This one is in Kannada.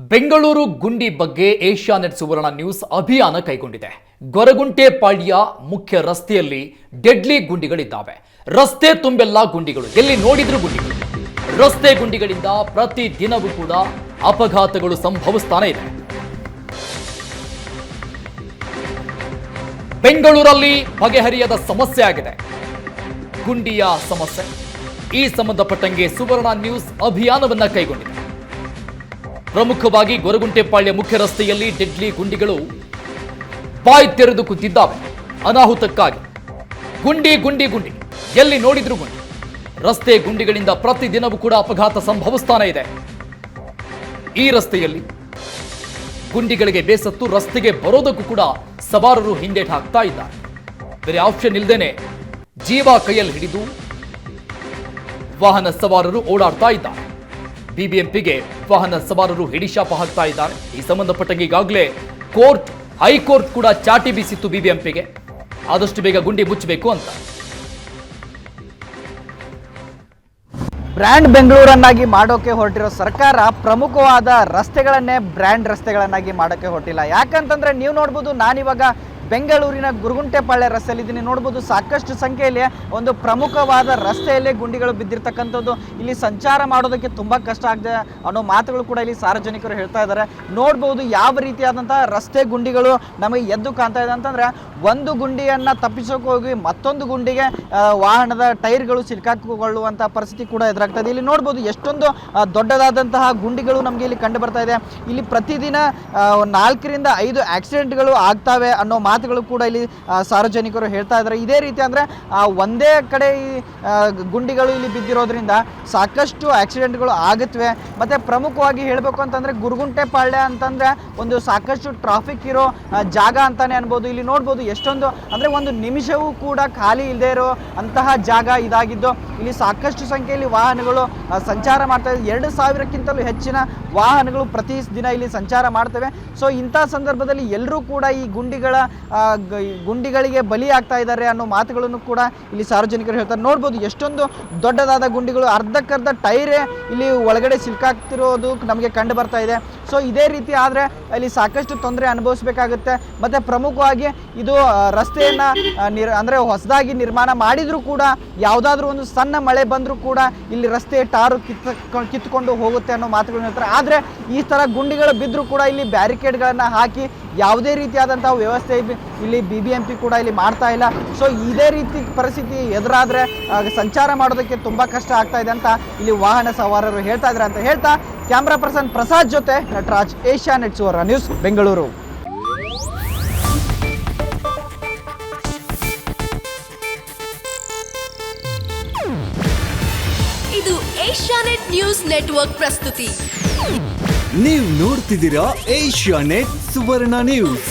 ಬೆಂಗಳೂರು ಗುಂಡಿ ಬಗ್ಗೆ ಏಷ್ಯಾನೆಟ್ ಸುವರ್ಣ ನ್ಯೂಸ್ ಅಭಿಯಾನ ಕೈಗೊಂಡಿದೆ. ಗೊರಗುಂಟೆಪಾಳ್ಯ ಮುಖ್ಯ ರಸ್ತೆಯಲ್ಲಿ ಡೆಡ್ಲಿ ಗುಂಡಿಗಳಿದ್ದಾವೆ. ರಸ್ತೆ ತುಂಬೆಲ್ಲ ಗುಂಡಿಗಳು, ಎಲ್ಲಿ ನೋಡಿದ್ರು ಗುಂಡಿಗಳು. ರಸ್ತೆ ಗುಂಡಿಗಳಿಂದ ಪ್ರತಿ ದಿನವೂ ಕೂಡ ಅಪಘಾತಗಳು ಸಂಭವಿಸ್ತಾನೆ ಇದೆ. ಬೆಂಗಳೂರಲ್ಲಿ ಬಗೆಹರಿಯದ ಸಮಸ್ಯೆ ಆಗಿದೆ, ಗುಂಡಿಯ ಸಮಸ್ಯೆ. ಈ ಸಂಬಂಧಪಟ್ಟಂಗೆ ಸುವರ್ಣ ನ್ಯೂಸ್ ಅಭಿಯಾನವನ್ನ ಕೈಗೊಂಡಿದೆ. ಪ್ರಮುಖವಾಗಿ ಗೊರಗುಂಟೆಪಾಳ್ಯ ಮುಖ್ಯ ರಸ್ತೆಯಲ್ಲಿ ಡೆಡ್ಲಿ ಗುಂಡಿಗಳು ಬಾಯಿ ತೆರೆದು ಕೂತಿದ್ದಾವೆ. ಅನಾಹುತಕ್ಕಾಗಿ ಗುಂಡಿ ಗುಂಡಿ ಗುಂಡಿ, ಎಲ್ಲಿ ನೋಡಿದ್ರು ಗುಂಡಿ. ರಸ್ತೆ ಗುಂಡಿಗಳಿಂದ ಪ್ರತಿದಿನವೂ ಕೂಡ ಅಪಘಾತ ಸಂಭವಿಸ್ತಾನೆ ಇದೆ. ಈ ರಸ್ತೆಯಲ್ಲಿ ಗುಂಡಿಗಳಿಗೆ ಬೇಸತ್ತು ರಸ್ತೆಗೆ ಬರೋದಕ್ಕೂ ಕೂಡ ಸವಾರರು ಹಿಂದೇಟು ಹಾಕ್ತಾ ಇದ್ದಾರೆ. ಬೇರೆ ಆಪ್ಷನ್ ಇಲ್ಲದೇನೆ ಜೀವ ಕೈಯಲ್ಲಿ ಹಿಡಿದು ವಾಹನ ಸವಾರರು ಓಡಾಡ್ತಾ ಇದ್ದಾರೆ. ಬಿಬಿಎಂಪಿಗೆ ವಾಹನ ಸವಾರರು ಹಿಡಿಶಾಪ ಹಾಕ್ತಾ ಇದ್ದಾರೆ. ಈ ಸಂಬಂಧಪಟ್ಟಂಗೆ ಈಗಾಗಲೇ ಹೈಕೋರ್ಟ್ ಕೂಡ ಚಾಟಿ ಬೀಸಿತ್ತು ಬಿಬಿಎಂಪಿಗೆ, ಆದಷ್ಟು ಬೇಗ ಗುಂಡಿ ಮುಚ್ಚಬೇಕು ಅಂತ. ಬ್ರ್ಯಾಂಡ್ ಬೆಂಗಳೂರನ್ನಾಗಿ ಮಾಡೋಕೆ ಹೊರಟಿರೋ ಸರ್ಕಾರ ಪ್ರಮುಖವಾದ ರಸ್ತೆಗಳನ್ನೇ ಬ್ರ್ಯಾಂಡ್ ರಸ್ತೆಗಳನ್ನಾಗಿ ಮಾಡೋಕೆ ಹೊರಟಿಲ್ಲ. ಯಾಕಂತಂದ್ರೆ ನೀವು ನೋಡ್ಬೋದು, ನಾನಿವಾಗ ಬೆಂಗಳೂರಿನ ಗೊರಗುಂಟೆಪಾಳ್ಯ ರಸ್ತೆಯಲ್ಲಿದ್ದೀನಿ. ನೋಡ್ಬೋದು, ಸಾಕಷ್ಟು ಸಂಖ್ಯೆಯಲ್ಲಿ ಒಂದು ಪ್ರಮುಖವಾದ ರಸ್ತೆಯಲ್ಲೇ ಗುಂಡಿಗಳು ಬಿದ್ದಿರ್ತಕ್ಕಂಥದ್ದು. ಇಲ್ಲಿ ಸಂಚಾರ ಮಾಡೋದಕ್ಕೆ ತುಂಬ ಕಷ್ಟ ಆಗಿದೆ ಅನ್ನೋ ಮಾತುಗಳು ಕೂಡ ಇಲ್ಲಿ ಸಾರ್ವಜನಿಕರು ಹೇಳ್ತಾ ಇದ್ದಾರೆ. ನೋಡ್ಬೋದು ಯಾವ ರೀತಿಯಾದಂಥ ರಸ್ತೆ ಗುಂಡಿಗಳು ನಮಗೆ ಎದ್ದು ಕಾಣ್ತಾ ಇದೆ ಅಂತಂದರೆ, ಒಂದು ಗುಂಡಿಯನ್ನು ತಪ್ಪಿಸೋಕೆ ಹೋಗಿ ಮತ್ತೊಂದು ಗುಂಡಿಗೆ ವಾಹನದ ಟೈರ್ಗಳು ಸಿಲುಕಾಕೊಳ್ಳುವಂಥ ಪರಿಸ್ಥಿತಿ ಕೂಡ ಎದುರಾಗ್ತಾ ಇದೆ. ಇಲ್ಲಿ ನೋಡ್ಬೋದು ಎಷ್ಟೊಂದು ದೊಡ್ಡದಾದಂತಹ ಗುಂಡಿಗಳು ನಮಗೆ ಇಲ್ಲಿ ಕಂಡು ಬರ್ತಾ ಇದೆ. ಇಲ್ಲಿ ಪ್ರತಿದಿನ 4 ರಿಂದ 5 ಆಕ್ಸಿಡೆಂಟ್ಗಳು ಆಗ್ತವೆ ಅನ್ನೋ ಮಾತುಗಳು ಕೂಡ ಇಲ್ಲಿ ಸಾರ್ವಜನಿಕರು ಹೇಳ್ತಾ ಇದ್ದಾರೆ. ಇದೇ ರೀತಿ ಅಂದರೆ ಒಂದೇ ಕಡೆ ಈ ಗುಂಡಿಗಳು ಇಲ್ಲಿ ಬಿದ್ದಿರೋದ್ರಿಂದ ಸಾಕಷ್ಟು ಆಕ್ಸಿಡೆಂಟ್ಗಳು ಆಗುತ್ತವೆ. ಮತ್ತು ಪ್ರಮುಖವಾಗಿ ಹೇಳಬೇಕು ಅಂತಂದರೆ, ಗೊರಗುಂಟೆಪಾಳ್ಯ ಅಂತಂದರೆ ಒಂದು ಸಾಕಷ್ಟು ಟ್ರಾಫಿಕ್ ಇರೋ ಜಾಗ ಅಂತಾನೆ ಅನ್ಬೋದು. ಇಲ್ಲಿ ನೋಡ್ಬೋದು ಎಷ್ಟೊಂದು ಅಂದರೆ ಒಂದು ನಿಮಿಷವೂ ಕೂಡ ಖಾಲಿ ಇಲ್ಲದೆ ಇರೋ ಅಂತಹ ಜಾಗ ಇದಾಗಿದ್ದು, ಇಲ್ಲಿ ಸಾಕಷ್ಟು ಸಂಖ್ಯೆಯಲ್ಲಿ ವಾಹನಗಳು ಸಂಚಾರ ಮಾಡ್ತಾ ಇದೆ. 2000ಕ್ಕಿಂತಲೂ ಹೆಚ್ಚಿನ ವಾಹನಗಳು ಪ್ರತಿ ದಿನ ಇಲ್ಲಿ ಸಂಚಾರ ಮಾಡ್ತವೆ. ಸೊ ಇಂಥ ಸಂದರ್ಭದಲ್ಲಿ ಎಲ್ಲರೂ ಕೂಡ ಈ ಗುಂಡಿಗಳಿಗೆ ಬಲಿ ಆಗ್ತಾ ಇದ್ದಾರೆ ಅನ್ನೋ ಮಾತುಗಳನ್ನು ಕೂಡ ಇಲ್ಲಿ ಸಾರ್ವಜನಿಕರು ಹೇಳ್ತಾರೆ. ನೋಡ್ಬೋದು ಎಷ್ಟೊಂದು ದೊಡ್ಡದಾದ ಗುಂಡಿಗಳು, ಅರ್ಧಕ್ಕರ್ಧ ಟೈರೇ ಇಲ್ಲಿ ಒಳಗಡೆ ಸಿಲುಕಾಗ್ತಿರೋದು ನಮಗೆ ಕಂಡು ಬರ್ತಾ ಇದೆ. ಸೊ ಇದೇ ರೀತಿ ಆದರೆ ಇಲ್ಲಿ ಸಾಕಷ್ಟು ತೊಂದರೆ ಅನುಭವಿಸಬೇಕಾಗುತ್ತೆ. ಮತ್ತು ಪ್ರಮುಖವಾಗಿ ಇದು ರಸ್ತೆಯನ್ನು ಅಂದರೆ ಹೊಸದಾಗಿ ನಿರ್ಮಾಣ ಮಾಡಿದರೂ ಕೂಡ ಯಾವುದಾದ್ರೂ ಒಂದು ಸಣ್ಣ ಮಳೆ ಬಂದರೂ ಕೂಡ ಇಲ್ಲಿ ರಸ್ತೆ ಟಾರು ಕಿತ್ತುಕೊಂಡು ಹೋಗುತ್ತೆ ಅನ್ನೋ ಮಾತುಗಳನ್ನು ಹೇಳ್ತಾರೆ. ಆದರೆ ಈ ಥರ ಗುಂಡಿಗಳು ಬಿದ್ದರೂ ಕೂಡ ಇಲ್ಲಿ ಬ್ಯಾರಿಕೇಡ್ಗಳನ್ನು ಹಾಕಿ ಯಾವುದೇ ರೀತಿಯಾದಂಥ ವ್ಯವಸ್ಥೆ ಇಲ್ಲಿ ಬಿಬಿಎಂಪಿ ಕೂಡ ಇಲ್ಲಿ ಮಾಡ್ತಾ ಇಲ್ಲ. ಸೊ ಇದೇ ರೀತಿ ಪರಿಸ್ಥಿತಿ ಎದುರಾದರೆ ಸಂಚಾರ ಮಾಡೋದಕ್ಕೆ ತುಂಬ ಕಷ್ಟ ಆಗ್ತಾ ಇದೆ ಅಂತ ಇಲ್ಲಿ ವಾಹನ ಸವಾರರು ಹೇಳ್ತಾ ಇದ್ದಾರೆ ಅಂತ ಹೇಳ್ತಾ, ಕ್ಯಾಮ್ರಾ ಪರ್ಸನ್ ಪ್ರಸಾದ್ ಜೊತೆ ನಟರಾಜ್, ಏಷ್ಯಾನೆಟ್ ಸುವರ್ಣ ನ್ಯೂಸ್, ಬೆಂಗಳೂರು. ಇದು ಏಷ್ಯಾನೆಟ್ ನ್ಯೂಸ್ ನೆಟ್ವರ್ಕ್ ಪ್ರಸ್ತುತಿ. ನೀವು ನೋಡ್ತಿದ್ದೀರಾ ಏಷ್ಯಾನೆಟ್ ಸುವರ್ಣ ನ್ಯೂಸ್.